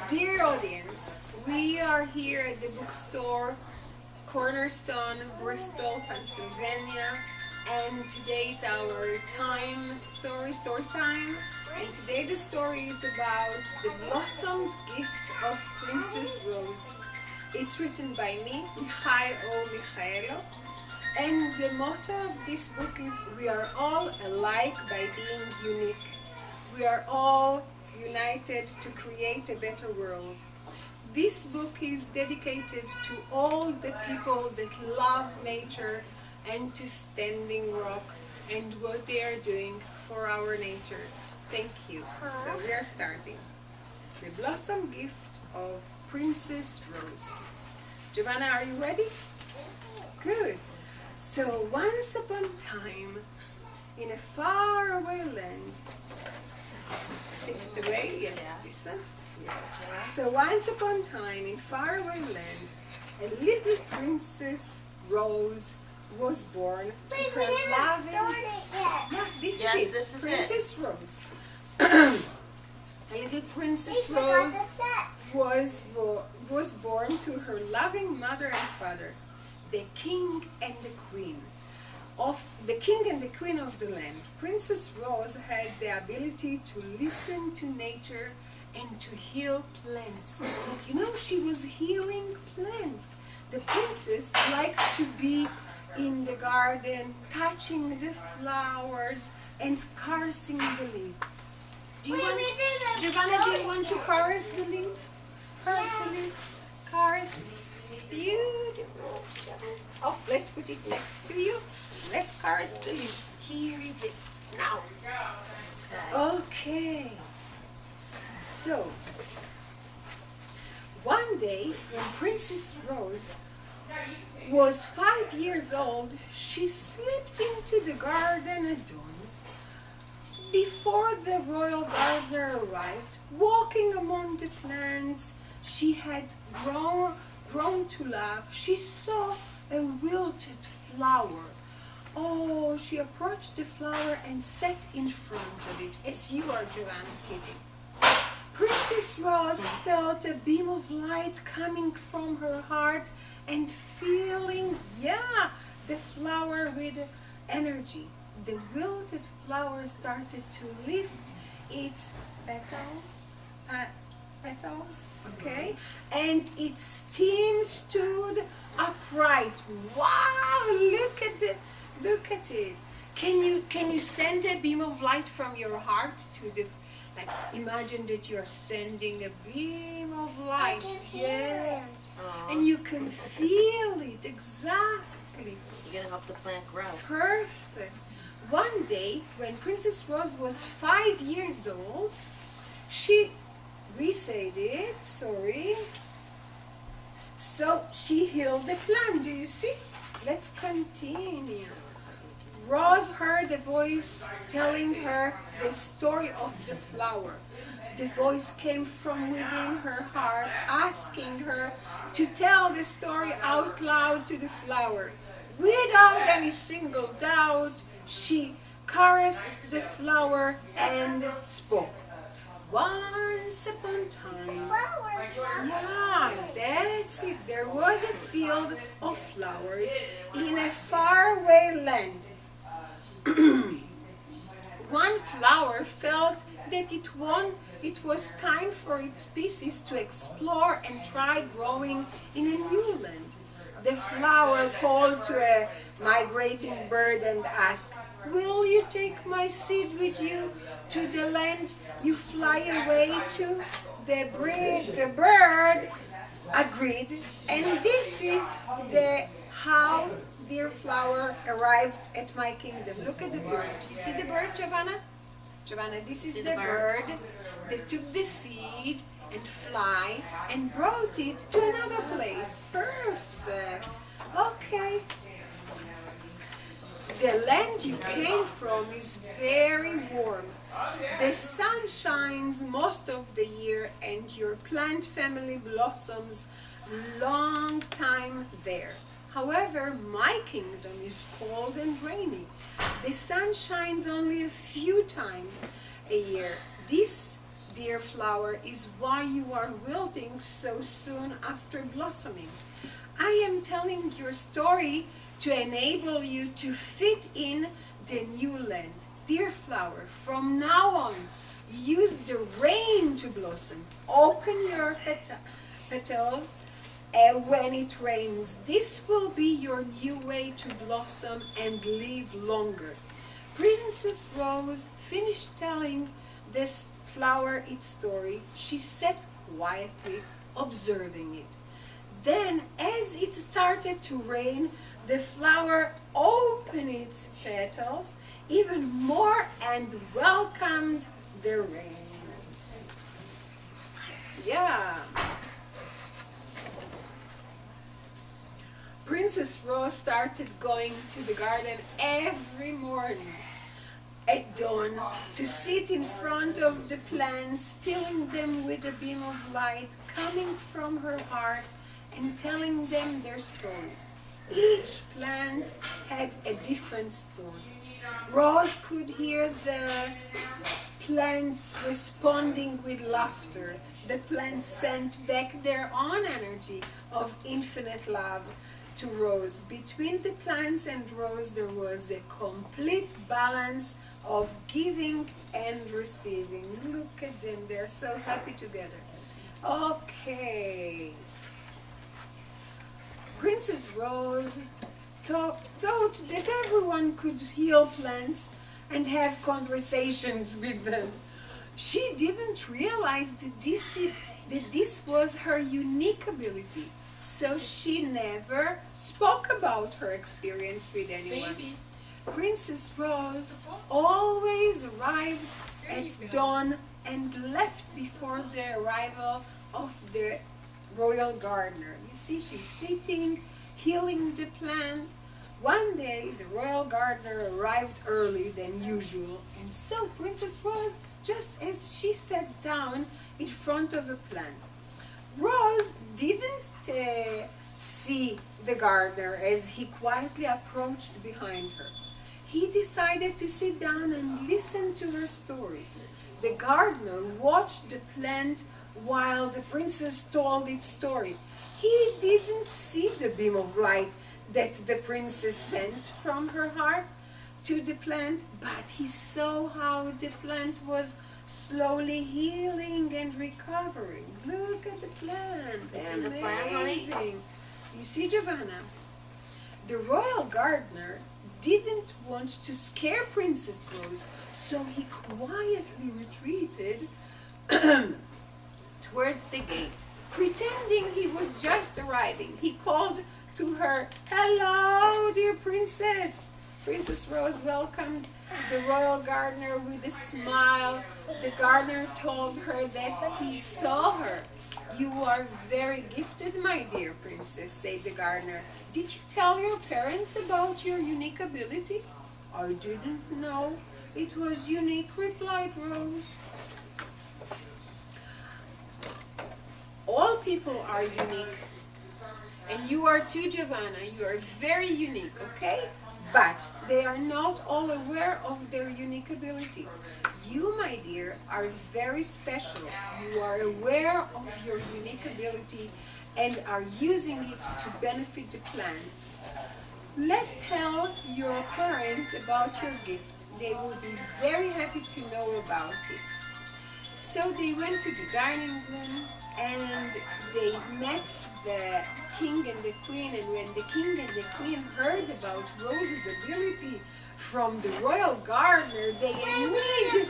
Dear audience, we are here at the bookstore Cornerstone, Bristol, Pennsylvania, and today it's our story time. And today the story is about the blossomed gift of Princess Rose. It's written by me, Michaelo, and the motto of this book is we are all alike by being unique. We are all united to create a better world. This book is dedicated to all the people that love nature and to Standing Rock and what they are doing for our nature. Thank you. So we are starting. The Blossom Gift of Princess Rose. Giovanna, are you ready? Good. So once upon a time, in a faraway land, take it away, yes, this one. Yes. So once upon a time, in faraway land, a little Princess Rose was born to her loving. Yeah, this is it. This is Princess Rose. A little Princess Rose was born to her loving mother and father, the king and the queen of the land. Princess Rose had the ability to listen to nature and to heal plants. You know, she was healing plants. The princess liked to be in the garden, touching the flowers and caressing the leaves. Giovanna, do you want to caress the leaf? Caress the leaf. Caress. Beautiful. Oh, let's put it next to you. Let's caress the leaf. Here is it. Now. Okay. So, one day when Princess Rose was 5 years old, she slipped into the garden at dawn. Before the royal gardener arrived, walking among the plants she had grown to love, she saw a wilted flower. Oh, she approached the flower and sat in front of it, as you are, Joanna, sitting. Princess Rose felt a beam of light coming from her heart and feeling, the flower with energy. The wilted flower started to lift its petals, okay, and its stem stood upright. Wow! Look at it. Can you send a beam of light from your heart to the? Like, imagine that you're sending a beam of light. Yes. And you can feel it exactly. You're gonna help the plant grow. Perfect. One day, when Princess Rose was 5 years old, So she healed the plant. Do you see? Let's continue. Rose heard a voice telling her the story of the flower. The voice came from within her heart, asking her to tell the story out loud to the flower. Without any single doubt, she caressed the flower and spoke. Once upon a time, that's it. There was a field of flowers in a faraway land. One flower felt that it was time for its species to explore and try growing in a new land. The flower called to a migrating bird and asked, "Will you take my seed with you to the land you fly away to?" The bird agreed, and this is how dear flower arrived at my kingdom. Look at the bird. You see the bird, Giovanna? Giovanna, this is the bird that took the seed and fly and brought it to another place. Perfect. Okay. The land you came from is very warm. The sun shines most of the year and your plant family blossoms long time there. However, my kingdom is cold and rainy. The sun shines only a few times a year. dear flower, is why you are wilting so soon after blossoming. I am telling your story to enable you to fit in the new land. Dear flower, from now on, use the rain to blossom. Open your petals when it rains. This will be your new way to blossom and live longer. Princess Rose finished telling this flower its story. She sat quietly observing it. Then, as it started to rain, the flower opened its petals even more and welcomed the rain. Yeah. Princess Rose started going to the garden every morning at dawn to sit in front of the plants, filling them with a beam of light coming from her heart and telling them their stories. Each plant had a different story. Rose could hear the plants responding with laughter. The plants sent back their own energy of infinite love to Rose. Between the plants and Rose there was a complete balance of giving and receiving. Look at them, they're so happy together. Okay. Princess Rose thought that everyone could heal plants and have conversations with them. She didn't realize that this was her unique ability, so she never spoke about her experience with anyone. Baby. Princess Rose always arrived at dawn and left before the arrival of the royal gardener. You see, she's sitting, healing the plant. One day, the royal gardener arrived early than usual, and so Princess Rose, just as she sat down in front of a plant. Rose didn't see the gardener as he quietly approached behind her. He decided to sit down and listen to her story. The gardener watched the plant while the princess told its story. He didn't see the beam of light that the princess sent from her heart to the plant, but he saw how the plant was slowly healing and recovering. Look at the plant. It's amazing. You see, Giovanna? The royal gardener didn't want to scare Princess Rose, so he quietly retreated towards the gate. Pretending he was just arriving, he called to her, "Hello, dear princess." Princess Rose welcomed the royal gardener with a smile. The gardener told her that he saw her. "You are very gifted, my dear princess," said the gardener. "Did you tell your parents about your unique ability?" "I didn't know it was unique," replied Rose. All people are unique. And you are too, Giovanna. You are very unique, okay? But they are not all aware of their unique ability. You, my dear, are very special. You are aware of your unique ability and are using it to benefit the plants. Tell your parents about your gift. They will be very happy to know about it. So they went to the dining room and they met the king and the queen, and when the king and the queen heard about Rose's ability from the royal gardener, they immediately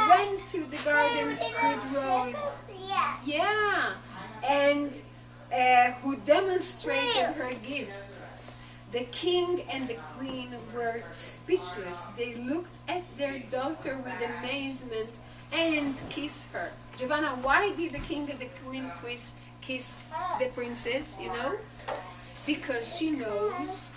went to the garden with Rose. Yeah, and who demonstrated her gift. The king and the queen were speechless. They looked at their daughter with amazement and kissed her. Giovanna, why did the king and the queen kissed the princess, you know? Because she knows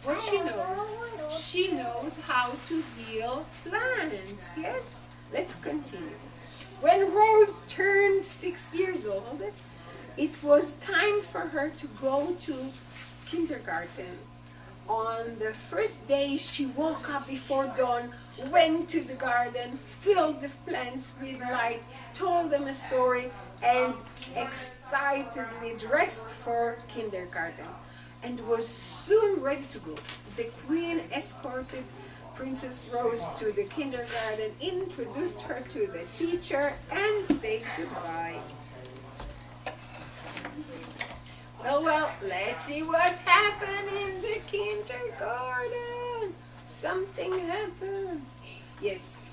what she knows. She knows how to heal plants. Yes? Let's continue. When Rose turned 6 years old, it was time for her to go to kindergarten. On the first day, she woke up before dawn, went to the garden, filled the plants with light, told them a story, and excitedly dressed for kindergarten, and was soon ready to go. The queen escorted Princess Rose to the kindergarten, introduced her to the teacher, and said goodbye. Well, let's see what happened in the kindergarten. Something happened. Yes,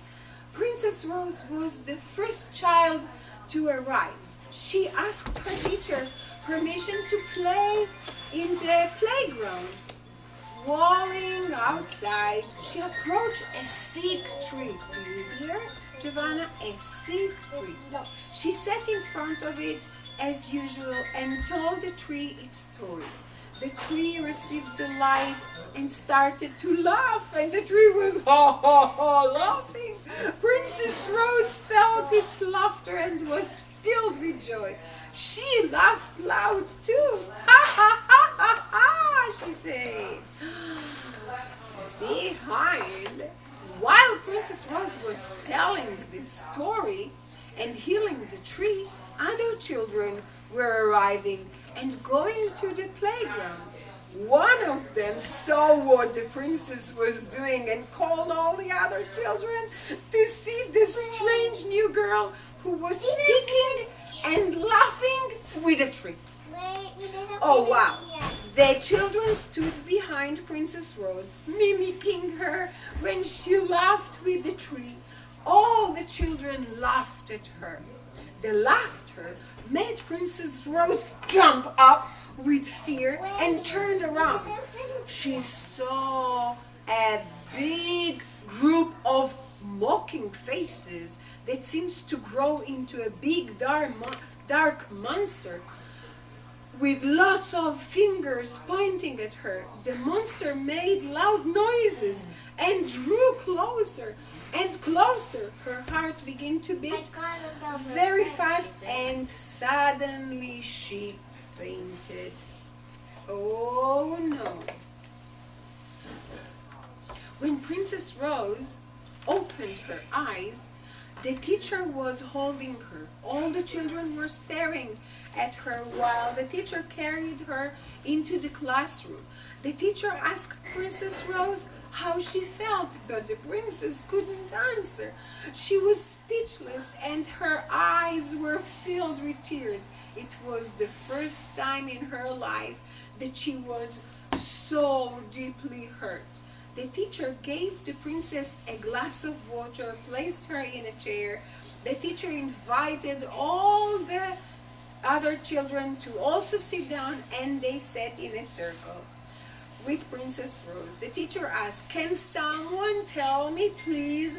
Princess Rose was the first child to arrive. She asked her teacher permission to play in the playground. Walling outside, she approached a sick tree. Do you hear, Giovanna? A sick tree. She sat in front of it as usual and told the tree its story. The tree received the light and started to laugh, and the tree was ha ha ha laughing. Princess Rose felt its laughter and was filled with joy. She laughed loud too. Ha ha ha ha ha, she said. Behind, while Princess Rose was telling this story and healing the tree, other children were arriving and going to the playground. One of them saw what the princess was doing and called all the other children to see this strange new girl who was speaking and laughing with a tree. Oh wow! The children stood behind Princess Rose, mimicking her when she laughed with the tree. All the children laughed at her. The laughter made Princess Rose jump up with fear and turned around. She saw a big group of mocking faces that seems to grow into a big dark monster with lots of fingers pointing at her. The monster made loud noises and drew closer and closer. Her heart began to beat very fast, and suddenly she fainted. Oh no. When Princess Rose opened her eyes, the teacher was holding her. All the children were staring at her while the teacher carried her into the classroom. The teacher asked Princess Rose how she felt, but the princess couldn't answer. She was speechless and her eyes were filled with tears. It was the first time in her life that she was so deeply hurt. The teacher gave the princess a glass of water, placed her in a chair. The teacher invited all the other children to also sit down, and they sat in a circle with Princess Rose. The teacher asked, "Can someone tell me, please,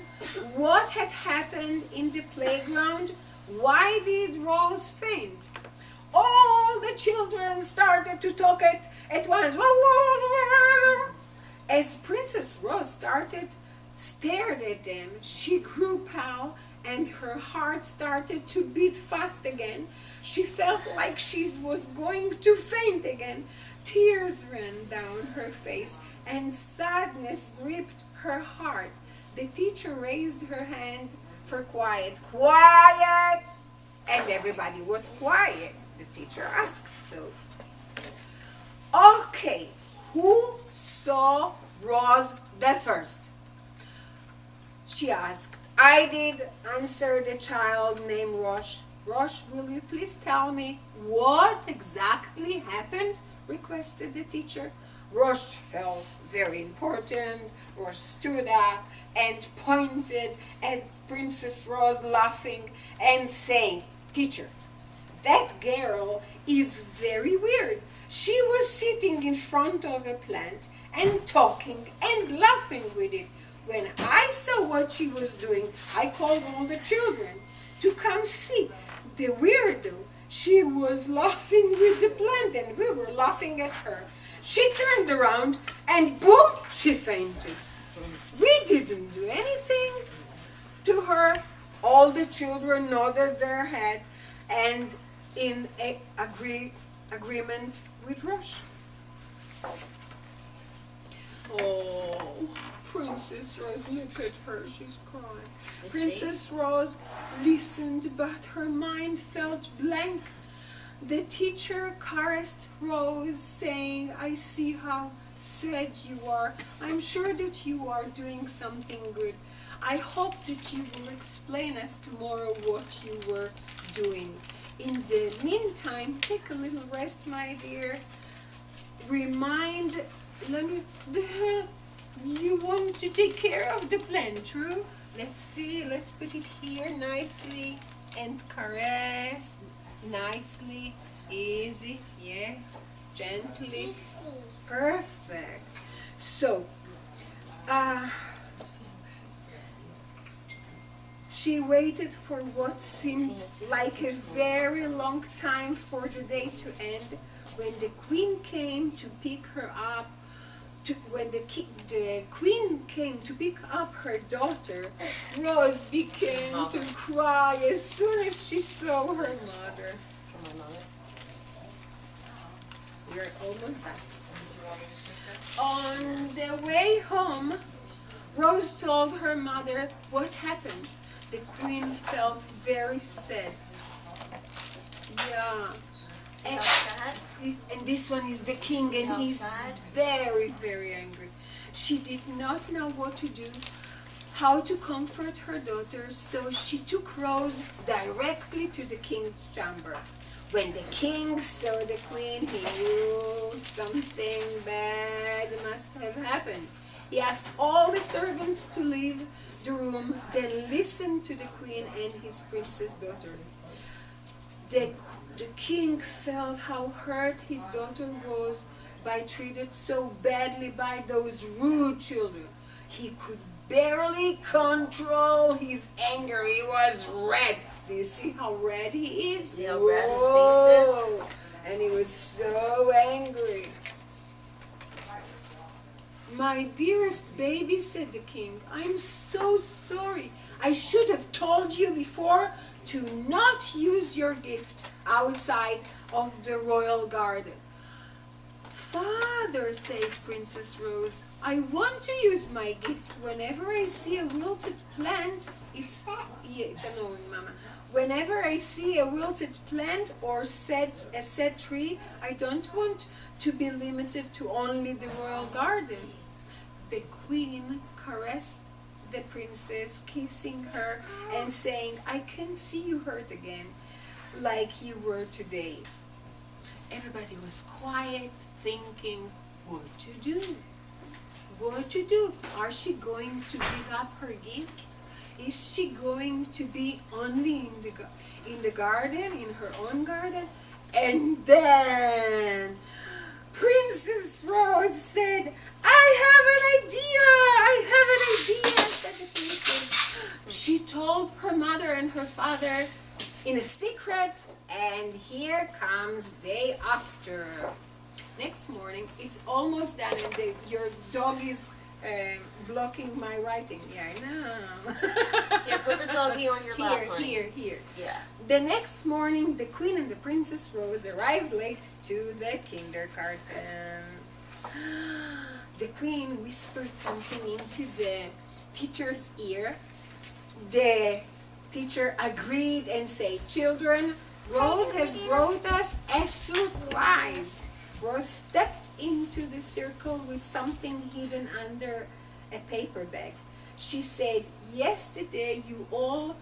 what had happened in the playground? Why did Rose faint?" All the children started to talk at once. As Princess Rose stared at them, she grew pale and her heart started to beat fast again. She felt like she was going to faint again. Tears ran down her face and sadness gripped her heart. The teacher raised her hand for quiet. Quiet! And everybody was quiet. The teacher asked so. Okay, who saw Rose the first? She asked. "I did," answered a child named Rosh. "Rosh, will you please tell me what exactly happened?" requested the teacher. Rosh felt very important. Rosh stood up and pointed at Princess Rose, laughing and saying, "Teacher, that girl is very weird. She was sitting in front of a plant and talking and laughing with it. When I saw what she was doing, I called all the children to come see. The weirdo, she was laughing with the plant and we were laughing at her. She turned around and boom, she fainted. We didn't do anything to her." All the children nodded their head and in agreement with Rosh. Oh, Princess Rose, look at her, she's crying. Is Princess Rose listened, but her mind felt blank. The teacher caressed Rose, saying, I see how sad you are. I'm sure that you are doing something good. I hope that you will explain us tomorrow what you were doing. In the meantime, take a little rest, my dear. You want to take care of the plant, true? Let's see, let's put it here nicely and caress nicely, easy, yes, gently, perfect. So, she waited for what seemed like a very long time for the day to end. When the queen came to pick her up, when the queen came to pick up her daughter, Rose began to cry as soon as she saw her mother. We're almost done. On the way home, Rose told her mother what happened. The queen felt very sad. Yeah. And this one is the king, and he's very, very angry. She did not know what to do, how to comfort her daughter, so she took Rose directly to the king's chamber. When the king saw the queen, he knew something bad must have happened. He asked all the servants to leave the room, then listened to the queen and his princess daughter. The king felt how hurt his daughter was by treated so badly by those rude children. He could barely control his anger. He was red. Do you see how red he is? See how red his face is? And he was so angry. My dearest baby, said the king, I'm so sorry. I should have told you before to not use your gift outside of the royal garden. Father, said Princess Rose, I want to use my gift whenever I see a wilted plant. It's annoying, Mama. Whenever I see a wilted plant or a sad tree, I don't want to be limited to only the royal garden. The queen caressed the princess, kissing her and saying, I can see you hurt again, like you were today. Everybody was quiet, thinking what to do. What to do? Are she going to give up her gift? Is she going to be only in the garden, in her own garden? And then Princess Rose said, I have an idea, said the princess. She told her mother and her father in a secret, and here comes day after. Next morning, it's almost done, and your dog is blocking my writing. Yeah, I know. Here, put the doggy on your lap, honey. Here. Yeah. The next morning, the queen and the Princess Rose arrived late to the kindergarten. The queen whispered something into the teacher's ear. The teacher agreed and said, Children, Rose has brought us a surprise. Rose stepped into the circle with something hidden under a paper bag. She said, Yesterday you all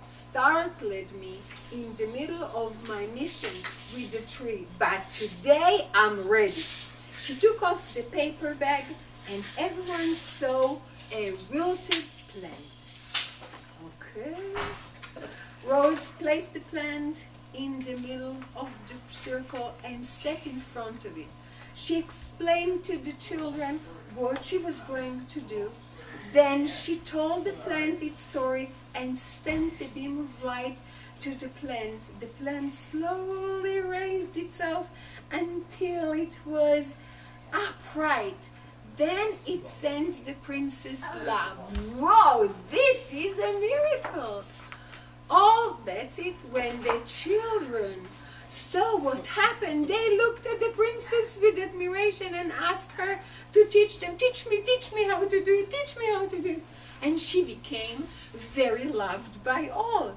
startled me in the middle of my mission with the tree, but today I'm ready. She took off the paper bag and everyone saw a wilted plant. Okay. Rose placed the plant in the middle of the circle and sat in front of it. She explained to the children what she was going to do. Then she told the plant its story and sent a beam of light to the plant. The plant slowly raised itself until it was upright. Then it sensed the princess' love. Whoa, this is a miracle! Oh, that's it. When the children So what happened? They looked at the princess with admiration and asked her to teach them. Teach me how to do it. Teach me how to do it. And she became very loved by all.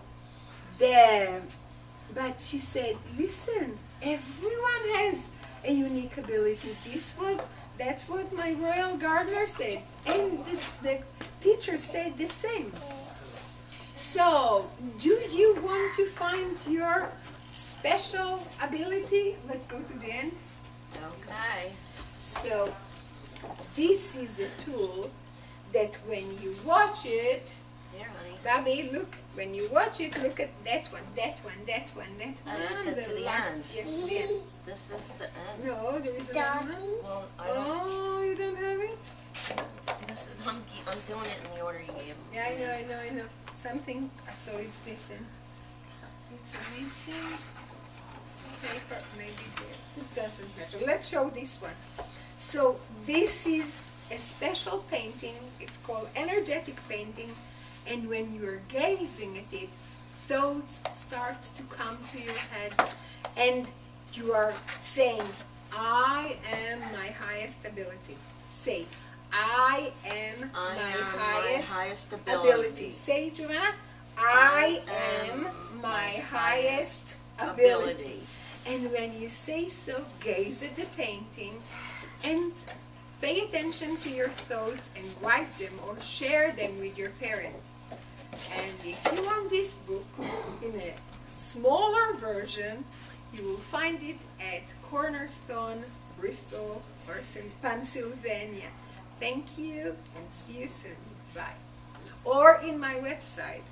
But she said, listen, everyone has a unique ability. That's what my royal gardener said. And the teacher said the same. So, do you want to find your special ability? Let's go to the end. Okay. So, this is a tool that when you watch it, Here, honey. Bobby, look, when you watch it, look at that one, that one, that one, that one. Oh, you said to the end. Yes, to the end. This is the end. No, there is another one. Well, I don't. Oh, you don't have it? This is I'm doing it in the order you gave. Yeah, I know. Something, so it's missing. It's missing. Paper, maybe there. It doesn't matter. Let's show this one. So this is a special painting. It's called energetic painting. And when you're gazing at it, thoughts starts to come to your head. And you are saying, I am my highest ability. Say, I am my highest ability. Say it, Joanna. I am my highest ability. And when you say so, gaze at the painting and pay attention to your thoughts and write them or share them with your parents. And if you want this book in a smaller version, you will find it at Cornerstone, Bristol, or Pennsylvania. Thank you and see you soon. Bye. Or in my website,